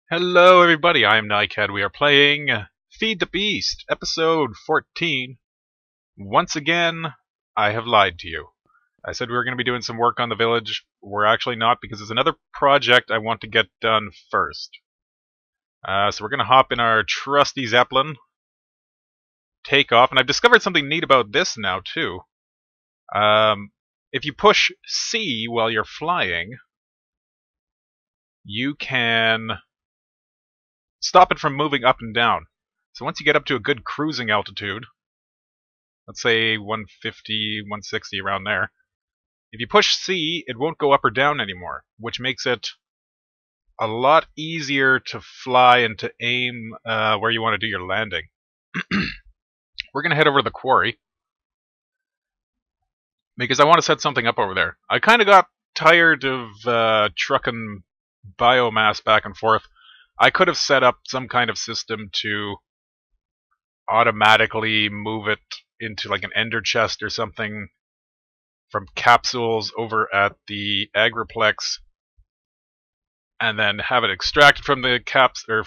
Hello everybody, I am Nicad. We are playing Feed the Beast, episode 14. Once again, I have lied to you. I said we were going to be doing some work on the village. We're actually not, because there's another project I want to get done first. So we're going to hop in our trusty Zeppelin, take off, and I've discovered something neat about this now too. If you push C while you're flying, you can stop it from moving up and down. So once you get up to a good cruising altitude, let's say 150, 160, around there, if you push C, it won't go up or down anymore, which makes it a lot easier to fly and to aim where you want to do your landing. We're going to head over to the quarry, because I want to set something up over there. I kind of got tired of trucking biomass back and forth. I could have set up some kind of system to automatically move it into like an ender chest or something from capsules over at the agriplex, and then have it extracted from the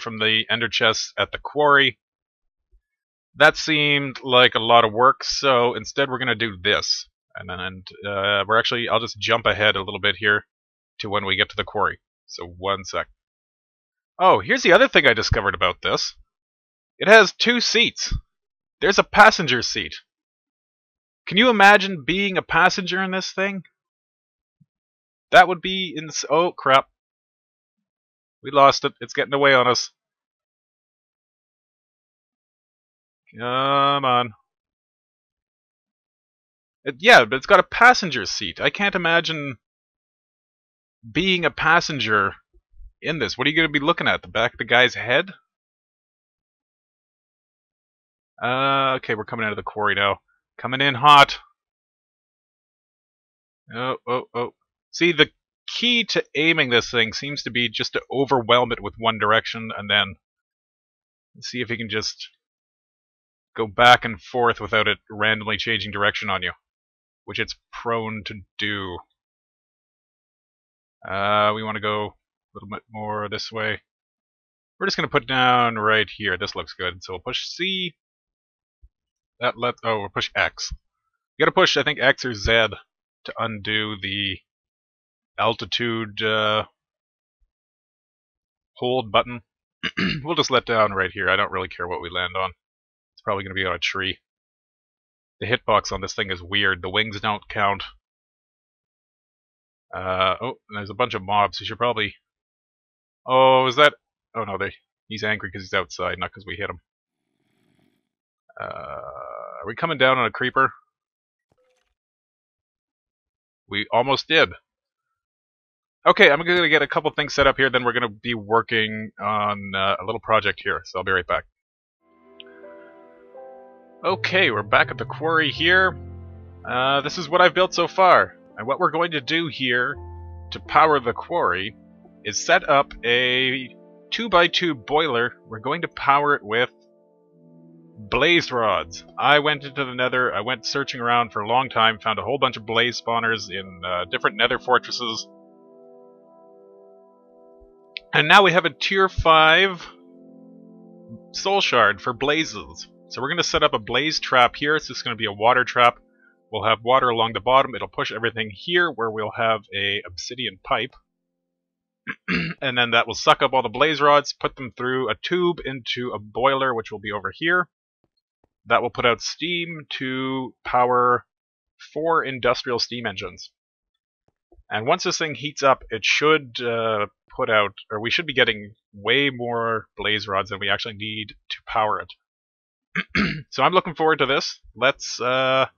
from the ender chests at the quarry. That seemed like a lot of work, so instead we're going to do this. And I'll just jump ahead a little bit here to when we get to the quarry. So one sec. Oh, here's the other thing I discovered about this. It has two seats. There's a passenger seat. Can you imagine being a passenger in this thing? That would be oh, crap. We lost it. It's getting away on us. Come on. Yeah, but it's got a passenger seat. I can't imagine being a passenger in this. What are you going to be looking at? The back of the guy's head? Okay, we're coming out of the quarry now. Coming in hot. Oh. See, the key to aiming this thing seems to be just to overwhelm it with one direction, and then see if you can just go back and forth without it randomly changing direction on you, which it's prone to do. We want to go a little bit more this way. We're just going to put down right here. This looks good. So we'll push C. We'll push X. You gotta push, I think, X or Z to undo the altitude hold button. We'll just let down right here. I don't really care what we land on. It's probably going to be on a tree. The hitbox on this thing is weird. The wings don't count. Oh, and there's a bunch of mobs. You should probably... Oh, is that... Oh, no, he's angry because he's outside, not because we hit him. Are we coming down on a creeper? We almost did. Okay, I'm going to get a couple things set up here, then we're going to be working on a little project here, so I'll be right back. Okay, we're back at the quarry here. This is what I've built so far, and what we're going to do here to power the quarry is set up a 2x2 boiler. We're going to power it with blaze rods. I went into the nether, I went searching around for a long time, found a whole bunch of blaze spawners in different nether fortresses. And now we have a tier 5 soul shard for blazes. So we're going to set up a blaze trap here. It's just going to be a water trap. We'll have water along the bottom. It'll push everything here where we'll have a obsidian pipe. And then that will suck up all the blaze rods, put them through a tube into a boiler, which will be over here. That will put out steam to power 4 industrial steam engines. And once this thing heats up, it should put out, or we should be getting way more blaze rods than we actually need to power it. So I'm looking forward to this. Let's, I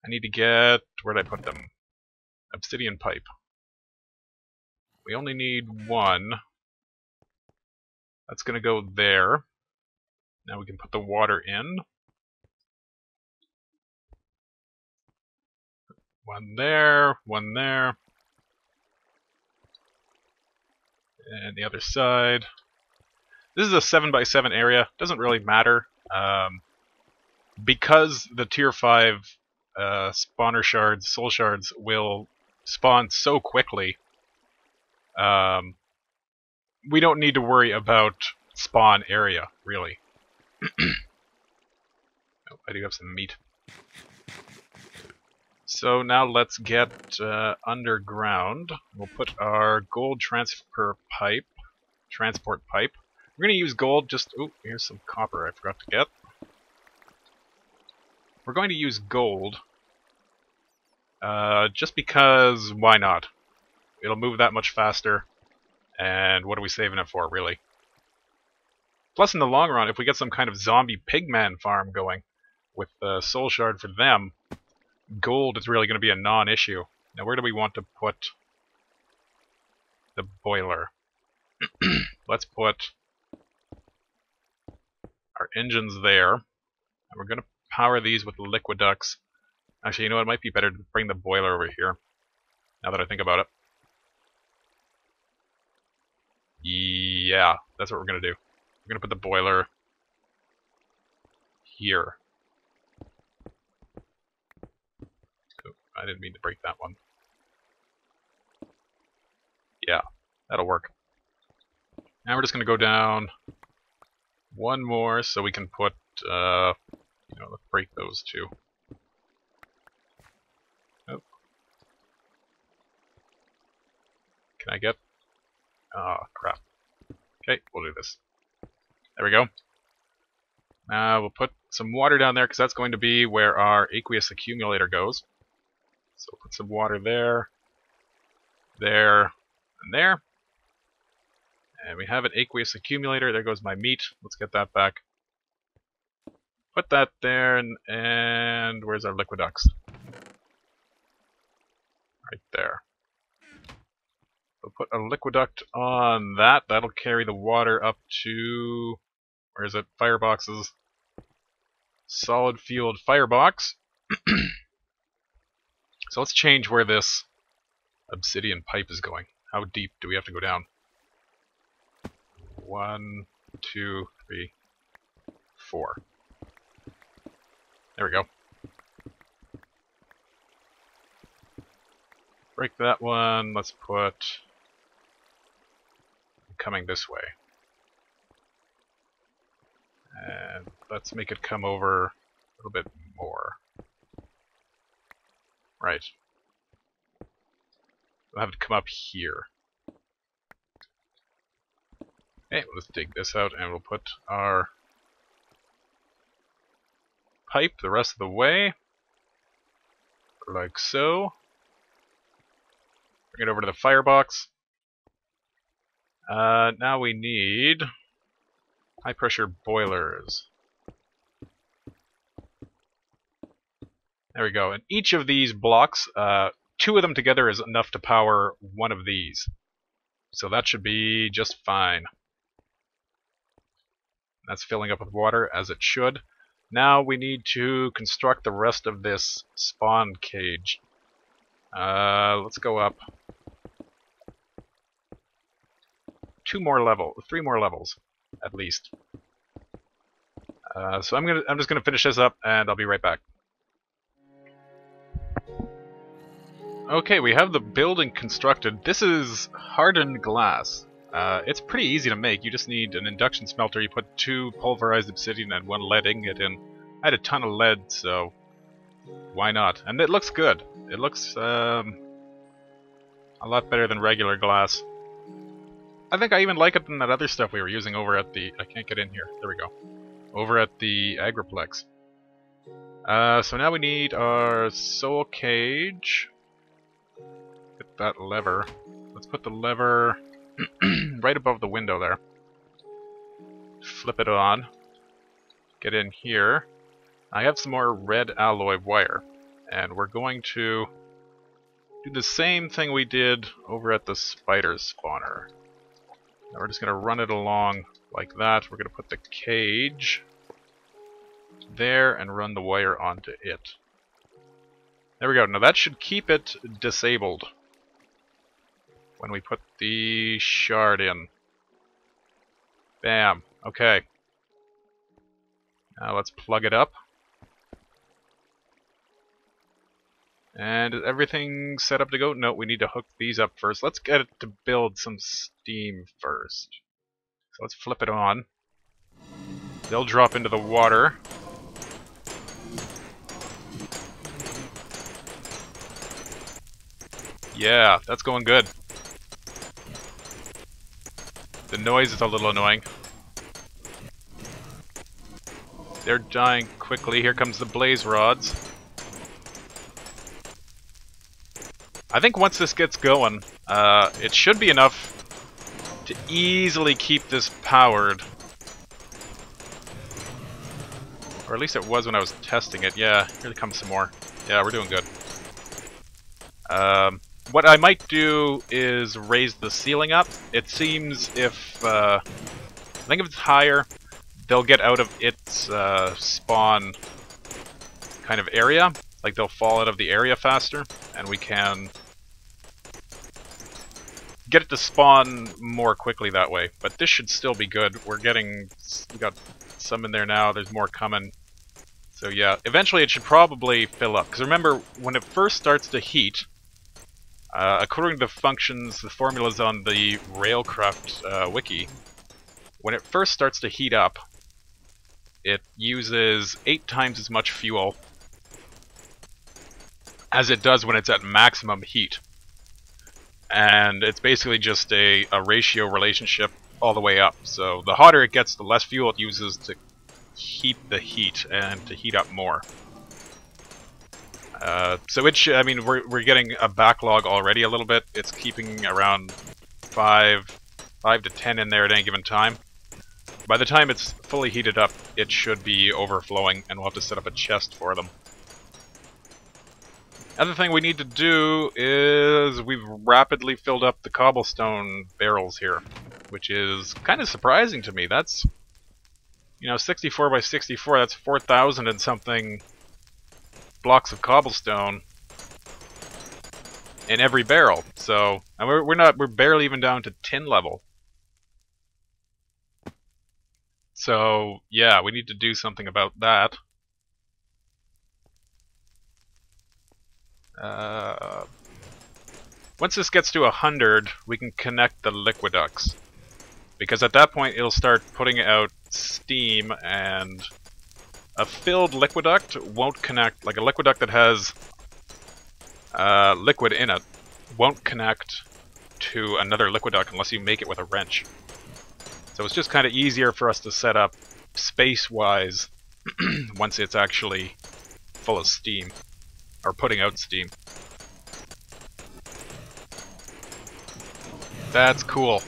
need to get, where did I put them? Obsidian pipe. We only need 1. That's going to go there. Now we can put the water in. 1 there, 1 there. And the other side. This is a 7x7 area. Doesn't really matter. Because the tier 5 spawner shards, soul shards, will spawn so quickly, we don't need to worry about spawn area, really. Oh, I do have some meat. So now let's get underground. We'll put our gold transport pipe. We're going to use gold just... Oh, here's some copper I forgot to get. We're going to use gold. Just because, why not? It'll move that much faster. And what are we saving it for, really? Plus, in the long run, if we get some kind of zombie pigman farm going with the soul shard for them, gold is really going to be a non-issue. Now, where do we want to put the boiler? Let's put our engines there. And we're going to power these with liquid ducts. Actually, you know what? It might be better to bring the boiler over here, now that I think about it. Yeah, that's what we're going to do. We're going to put the boiler here. Oh, I didn't mean to break that one. Yeah, that'll work. Now we're just going to go down one more so we can put, let's break those two. Oh. Can I get... Oh, crap. Okay, we'll do this. There we go. We'll put some water down there because that's going to be where our aqueous accumulator goes. So we'll put some water there, there, and there. And we have an aqueous accumulator. There goes my meat. Let's get that back. Put that there, and where's our liquid ducts? Right there. We'll put a liquid duct on that. That'll carry the water up to... Where is it? Fireboxes. Solid fueled firebox. So let's change where this obsidian pipe is going. How deep do we have to go down? 1, 2, 3, 4. There we go. Break that one. Let's put... coming this way. And let's make it come over a little bit more. Right. We'll have it come up here. Okay, let's dig this out and we'll put our pipe the rest of the way. Like so. Bring it over to the firebox. Now we need high pressure boilers. There we go. And each of these blocks, 2 of them together is enough to power one of these. So that should be just fine. That's filling up with water, as it should. Now we need to construct the rest of this spawn cage. Let's go up 3 more levels, at least. So I'm just gonna finish this up, and I'll be right back. Okay, we have the building constructed. This is hardened glass. It's pretty easy to make. You just need an induction smelter. You put 2 pulverized obsidian and 1 lead ingot in. I had a ton of lead, so why not? And it looks good. It looks a lot better than regular glass. I think I even like it than that other stuff we were using over at the... I can't get in here. There we go. Over at the Agriplex. So now we need our soul cage. Get that lever. Let's put the lever right above the window there. Flip it on. Get in here. I have some more red alloy wire. And we're going to do the same thing we did over at the spider spawner. Now we're just going to run it along like that. We're going to put the cage there and run the wire onto it. There we go. Now that should keep it disabled when we put the shard in. Bam. Okay. Now let's plug it up. And is everything set up to go? No, we need to hook these up first. Let's get it to build some steam first. So let's flip it on. They'll drop into the water. Yeah, that's going good. The noise is a little annoying. They're dying quickly. Here comes the blaze rods. I think once this gets going, it should be enough to easily keep this powered. Or at least it was when I was testing it. Yeah, here comes some more. Yeah, we're doing good. What I might do is raise the ceiling up. It seems if, I think if it's higher, they'll get out of its spawn kind of area. Like they'll fall out of the area faster, and we can get it to spawn more quickly that way. But this should still be good. We got some in there now. There's more coming. So yeah, eventually it should probably fill up. Because remember, when it first starts to heat, according to the functions, the formulas on the Railcraft wiki, when it first starts to heat up, it uses 8 times as much fuel as it does when it's at maximum heat. And it's basically just a ratio relationship all the way up. So the hotter it gets, the less fuel it uses to heat the heat and to heat up more. So it should, I mean, we're getting a backlog already a little bit. It's keeping around 5 to 10 in there at any given time. By the time it's fully heated up, it should be overflowing, and we'll have to set up a chest for them. Other thing we need to do is we've rapidly filled up the cobblestone barrels here, which is kind of surprising to me. That's, you know, 64 by 64, that's 4,000 and something blocks of cobblestone in every barrel. So, and we're barely even down to tin level. So, yeah, we need to do something about that. Once this gets to 100, we can connect the liquiducts. Because at that point, it'll start putting out steam, and a filled liquiduct won't connect. Like a liquiduct that has liquid in it won't connect to another liquiduct unless you make it with a wrench. So it's just kind of easier for us to set up space-wise once it's actually full of steam, or putting out steam. That's cool.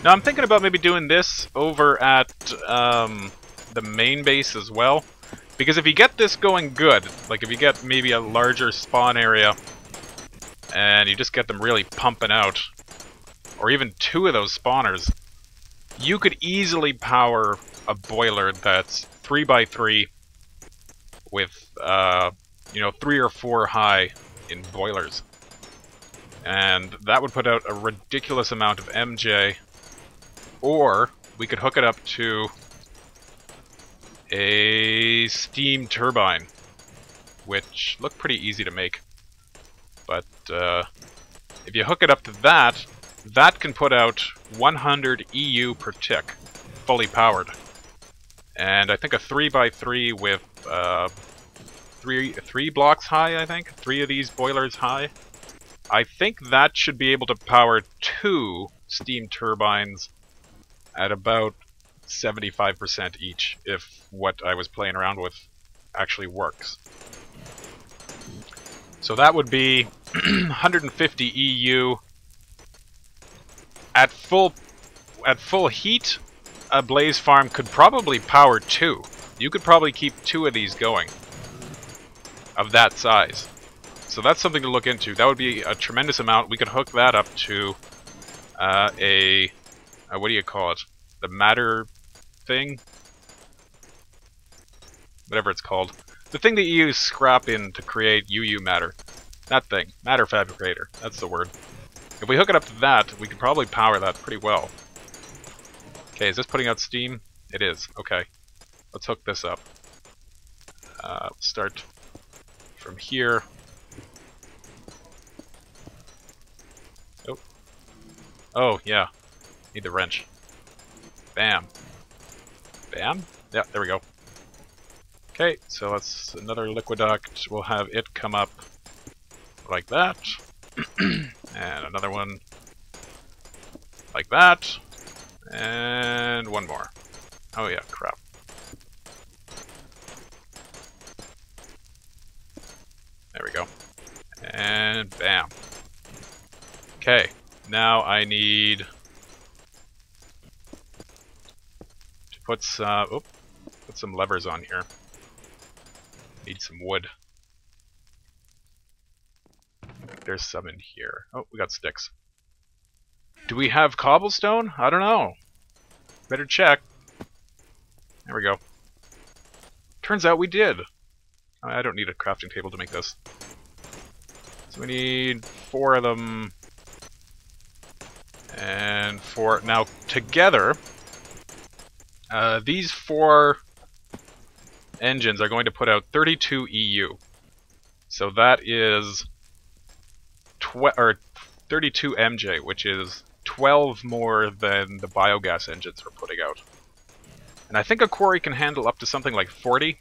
Now I'm thinking about maybe doing this over at the main base as well. Because if you get this going good, like if you get maybe a larger spawn area, and you just get them really pumping out, or even 2 of those spawners, you could easily power a boiler that's 3x3 with, you know, 3 or 4 high in boilers. And that would put out a ridiculous amount of MJ, or we could hook it up to a steam turbine, which look pretty easy to make. But if you hook it up to that, that can put out 100 EU per tick, fully powered. And I think a 3x3 with 3 blocks high, I think? 3 of these boilers high. I think that should be able to power 2 steam turbines at about 75% each, if what I was playing around with actually works. So that would be 150 EU. At full heat, a blaze farm could probably power 2. You could probably keep 2 of these going, of that size. So that's something to look into. That would be a tremendous amount. We could hook that up to what do you call it? The matter thing? Whatever it's called. The thing that you use scrap in to create UU matter. That thing. Matter fabricator. That's the word. If we hook it up to that, we could probably power that pretty well. Okay, is this putting out steam? It is. Okay. Let's hook this up. start from here. Oh. Oh, yeah. Need the wrench. Bam. Bam? Yeah, there we go. Okay, so that's another liquiduct. We'll have it come up like that. And another one like that. And one more. Oh yeah, crap. There we go. And bam. Okay, now I need to put some levers on here. Need some wood. There's some in here. Oh, we got sticks. Do we have cobblestone? I don't know. Better check. There we go. Turns out we did. I don't need a crafting table to make this. So we need 4 of them. And 4. Now, together, these 4 engines are going to put out 32 EU. So that is 32 MJ, which is 12 more than the biogas engines are putting out. And I think a quarry can handle up to something like 40.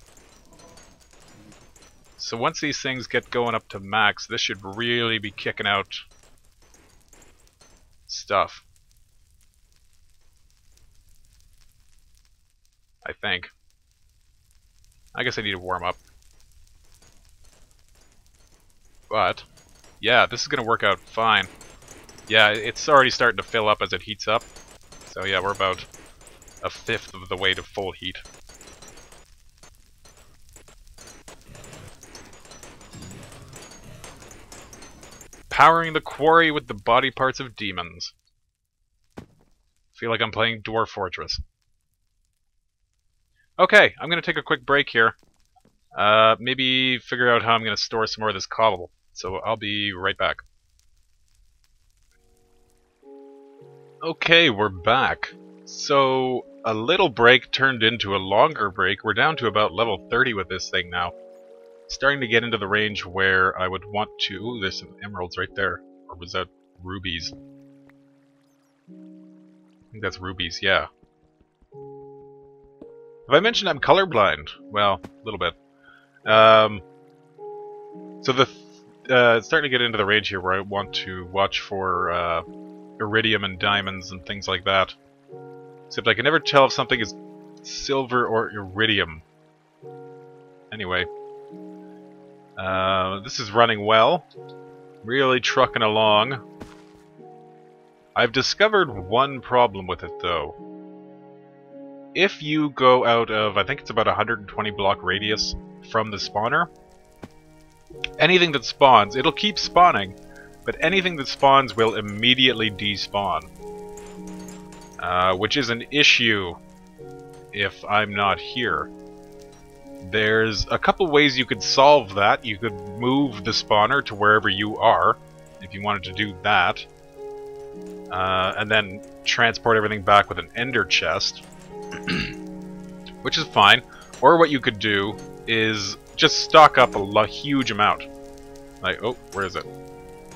So once these things get going up to max, this should really be kicking out stuff. I think. I guess I need to warm up. But, yeah, this is going to work out fine. Yeah, it's already starting to fill up as it heats up. So yeah, we're about 1/5 of the way to full heat. Powering the quarry with the body parts of demons. Feel like I'm playing Dwarf Fortress. Okay, I'm going to take a quick break here. Maybe figure out how I'm going to store some more of this cobble. So I'll be right back. Okay, we're back. So, a little break turned into a longer break. We're down to about level 30 with this thing now. Starting to get into the range where I would want to... Ooh, there's some emeralds right there. Or was that rubies? I think that's rubies, yeah. Have I mentioned I'm colorblind? Well, a little bit. So it's starting to get into the range here where I want to watch for iridium and diamonds and things like that. Except I can never tell if something is silver or iridium. Anyway. This is running well. Really trucking along. I've discovered one problem with it though. If you go out of, I think it's about 120 block radius from the spawner, anything that spawns, it'll keep spawning, but anything that spawns will immediately despawn. Which is an issue if I'm not here. There's a couple ways you could solve that. You could move the spawner to wherever you are, if you wanted to do that. And then transport everything back with an ender chest. Which is fine. Or what you could do is just stock up a huge amount. Like, oh, where is it?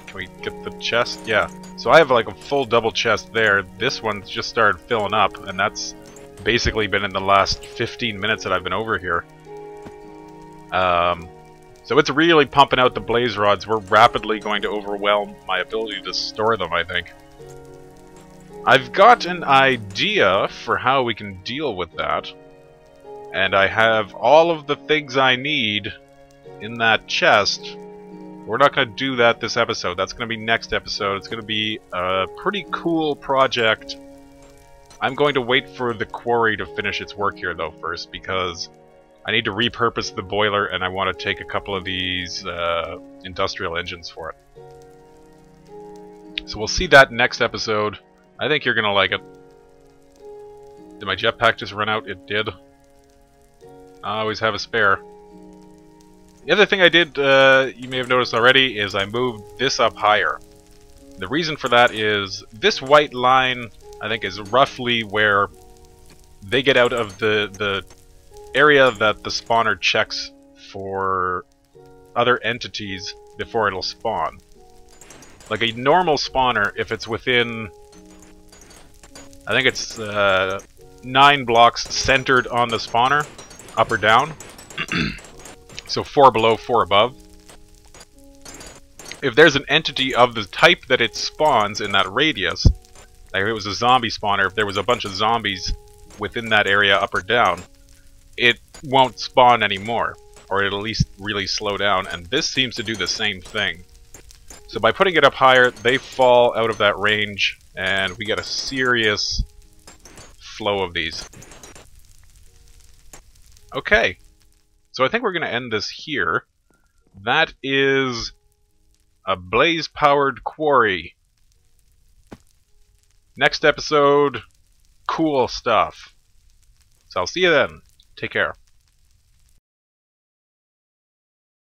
Can we get the chest? Yeah. So I have like a full double chest there. This one's just started filling up, and that's basically been in the last 15 minutes that I've been over here. So it's really pumping out the blaze rods. We're rapidly going to overwhelm my ability to store them, I think. I've got an idea for how we can deal with that. And I have all of the things I need in that chest. We're not going to do that this episode. That's going to be next episode. It's going to be a pretty cool project. I'm going to wait for the quarry to finish its work here, though, first, because I need to repurpose the boiler, and I want to take a couple of these industrial engines for it. So we'll see that next episode. I think you're going to like it. Did my jetpack just run out? It did. I always have a spare. The other thing I did, you may have noticed already, is I moved this up higher. The reason for that is this white line, I think, is roughly where they get out of the area that the spawner checks for other entities before it'll spawn. Like a normal spawner, if it's within, I think it's 9 blocks centered on the spawner, up or down. So 4 below, 4 above. If there's an entity of the type that it spawns in that radius, like if it was a zombie spawner, if there was a bunch of zombies within that area up or down, it won't spawn anymore, or it'll at least really slow down, and this seems to do the same thing. So by putting it up higher, they fall out of that range, and we get a serious flow of these. Okay, so I think we're going to end this here. That is a blaze-powered quarry. Next episode, cool stuff. So I'll see you then. Take care.